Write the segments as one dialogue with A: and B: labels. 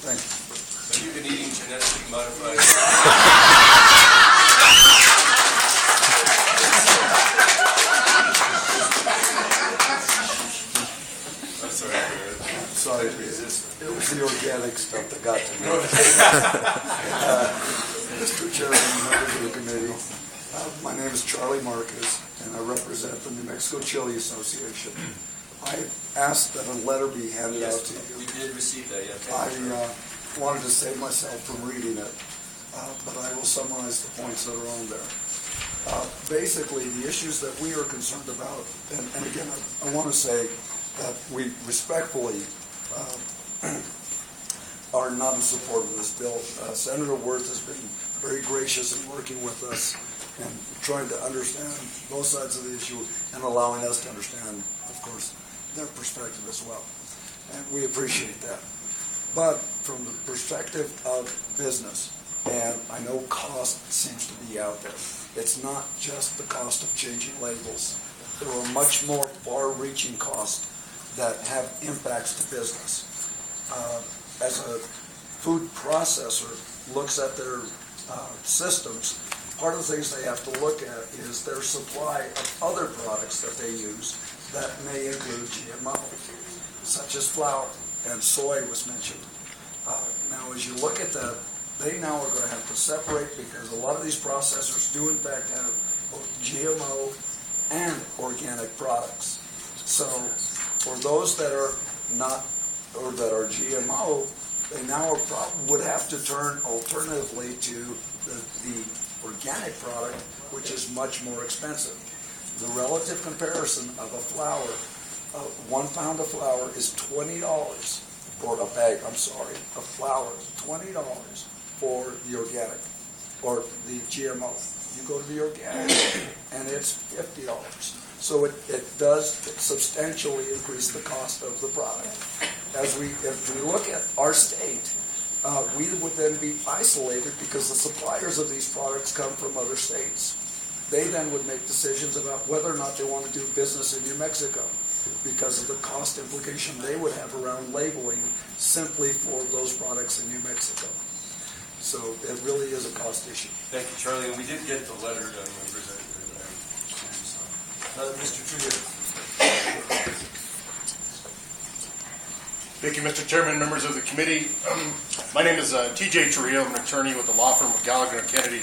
A: Thank you.
B: Have you been eating genetically modified? I'm sorry.
A: Sorry, it was the organic stuff that got to me. Mr. Chairman, members of the committee, my name is Charlie Marquez, and I represent the New Mexico-Chile Association. I asked that a letter be handed out to you.
B: We did receive that, yeah.
A: I wanted to save myself from reading it, but I will summarize the points that are on there. Basically, the issues that we are concerned about, and again, I want to say that we respectfully are not in support of this bill. Senator Wirth has been very gracious in working with us and trying to understand both sides of the issue and allowing us to understand, of course, their perspective as well. And we appreciate that. But from the perspective of business, and I know cost seems to be out there, it's not just the cost of changing labels. There are much more far-reaching costs that have impacts to business. As a food processor looks at their systems, part of the things they have to look at is their supply of other products that they use that may include GMO, such as flour, and soy was mentioned. Now, as you look at that, they now are going to have to separate, because a lot of these processors do in fact have both GMO and organic products. So for those that are not, or that are GMO, they now would have to turn alternatively to the organic product, which is much more expensive. The relative comparison of a flour, 1 pound of flour is $20, or a bag, I'm sorry, of flour is $20 for the organic, or the GMO. You go to the organic, and it's $50. So it does substantially increase the cost of the product. If we look at our state, we would then be isolated because the suppliers of these products come from other states. They then would make decisions about whether or not they want to do business in New Mexico because of the cost implication they would have around labeling simply for those products in New Mexico. So it really is a cost issue.
B: Thank you, Charlie. And we did get the letter done when presented. Mr. Trujillo.
C: Thank you, Mr. Chairman, members of the committee. My name is T.J. Trujillo. I'm an attorney with the law firm of Gallagher & Kennedy.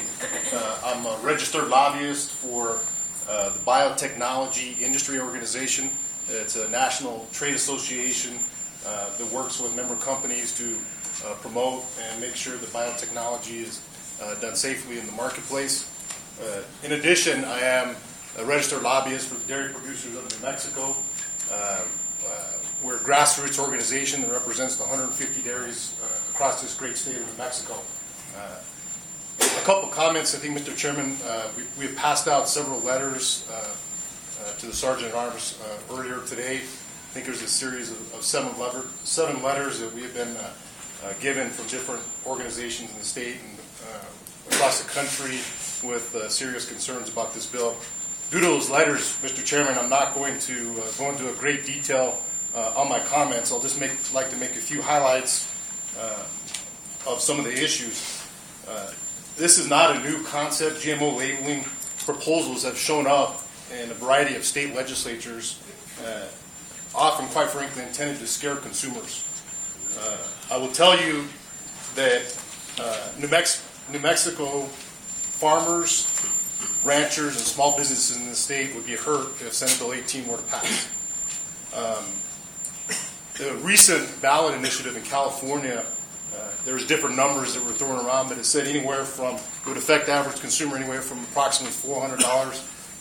C: I'm a registered lobbyist for the Biotechnology Industry Organization. It's a national trade association that works with member companies to promote and make sure that biotechnology is done safely in the marketplace. In addition, I am a registered lobbyist for the dairy producers of New Mexico. We're a grassroots organization that represents the 150 dairies across this great state of New Mexico. A couple comments, I think, Mr. Chairman. We have passed out several letters to the Sergeant at Arms earlier today. I think there's a series of seven letters that we have been given from different organizations in the state and across the country with serious concerns about this bill. Due to those letters, Mr. Chairman, I'm not going to go into a great detail on my comments. I'll just like to make a few highlights of some of the issues. This is not a new concept. GMO labeling proposals have shown up in a variety of state legislatures, often, quite frankly, intended to scare consumers. I will tell you that New Mexico farmers, ranchers, and small businesses in the state would be hurt if Senate Bill 18 were to pass. The recent ballot initiative in California, there's different numbers that were thrown around, but it said anywhere from, it would affect the average consumer anywhere from approximately $400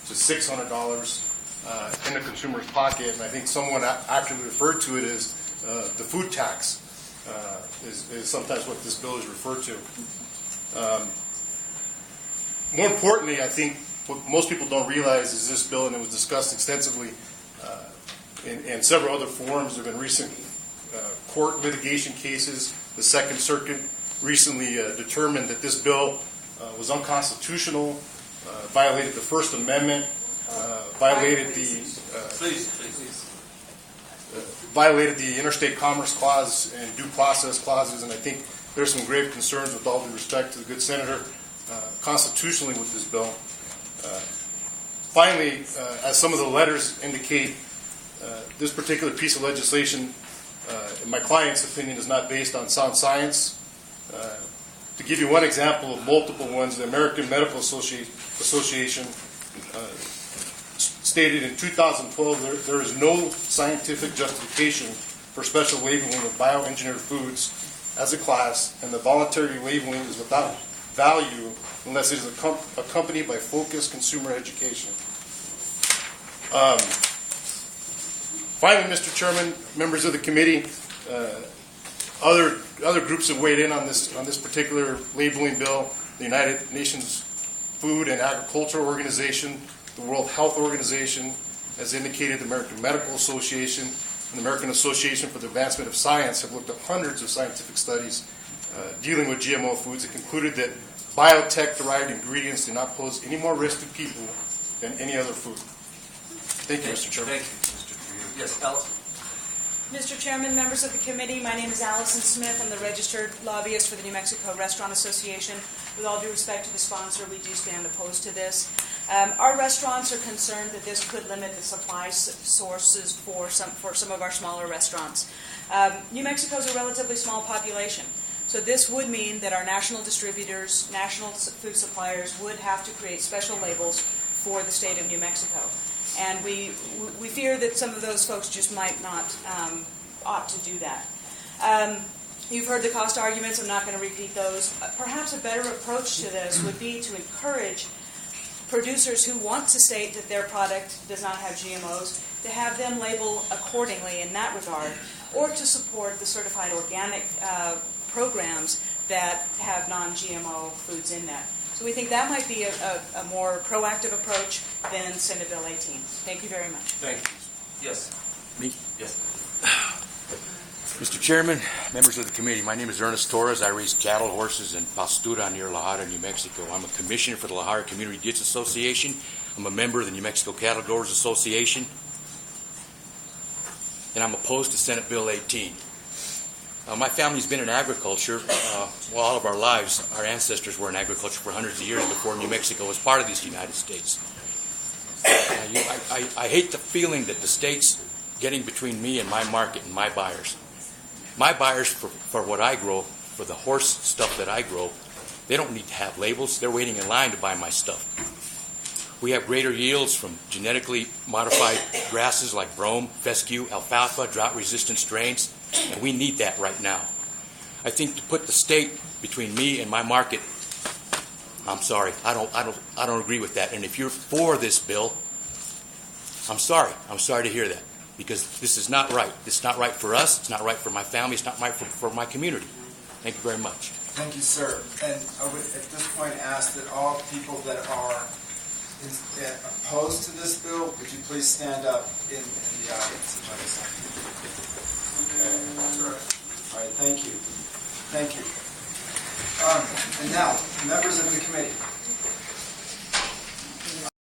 C: to $600 in the consumer's pocket. And I think someone actually referred to it as the food tax, is sometimes what this bill is referred to. More importantly, I think what most people don't realize is this bill, and it was discussed extensively in several other forums. There have been recent court litigation cases. The Second Circuit recently determined that this bill was unconstitutional, violated the First Amendment, violated violated the interstate commerce clause and due process clauses, and I think there's some grave concerns, with all due respect to the good senator, constitutionally with this bill. Finally, as some of the letters indicate, this particular piece of legislation, in my client's opinion, is not based on sound science. To give you one example of multiple ones, the American Medical Association stated in 2012 there is no scientific justification for special labeling of bioengineered foods as a class, and the voluntary labeling is without value unless it is accompanied by focused consumer education. Finally, Mr. Chairman, members of the committee, other groups have weighed in on this particular labeling bill. The United Nations Food and Agriculture Organization, the World Health Organization, as indicated, the American Medical Association, and the American Association for the Advancement of Science have looked at hundreds of scientific studies dealing with GMO foods and concluded that biotech-derived ingredients do not pose any more risk to people than any other food. Thank you, Mr. Chairman.
B: Thank you, Mr. Trujillo. Yes, Allison.
D: Mr. Chairman, members of the committee, my name is Allison Smith. I'm the registered lobbyist for the New Mexico Restaurant Association. With all due respect to the sponsor, we do stand opposed to this. Our restaurants are concerned that this could limit the supply sources for some of our smaller restaurants. New Mexico is a relatively small population, so this would mean that our national distributors, national food suppliers would have to create special labels for the state of New Mexico. And we fear that some of those folks just might not ought to do that. You've heard the cost arguments. I'm not going to repeat those. Perhaps a better approach to this would be to encourage producers who want to state that their product does not have GMOs to have them label accordingly in that regard, or to support the certified organic programs that have non-GMO foods in them. So we think that might be a more proactive approach than Senate Bill 18. Thank you very much.
B: Thank you. Yes.
E: Me?
B: Yes.
E: Mr. Chairman, members of the committee, my name is Ernest Torres. I raise cattle, horses, and pastura near La Jara, New Mexico. I'm a commissioner for the La Jara Community Ditch Association. I'm a member of the New Mexico Cattle Growers Association. And I'm opposed to Senate Bill 18. My family's been in agriculture all of our lives. Our ancestors were in agriculture for hundreds of years before New Mexico was part of these United States. I hate the feeling that the state's getting between me and my market and my buyers. My buyers for what I grow, for the horse stuff that I grow, they don't need to have labels. They're waiting in line to buy my stuff. We have greater yields from genetically modified grasses like brome, fescue, alfalfa, drought-resistant strains, and we need that right now. I think to put the state between me and my market, I'm sorry, I don't agree with that. And if you're for this bill, I'm sorry to hear that, because this is not right. This is not right for us. It's not right for my family. It's not right for my community. Thank you very much.
F: Thank you, sir. And I would at this point ask that all people that are opposed to this bill, would you please stand up in the audience? Okay. All right, thank you. Thank you. And now, members of the committee.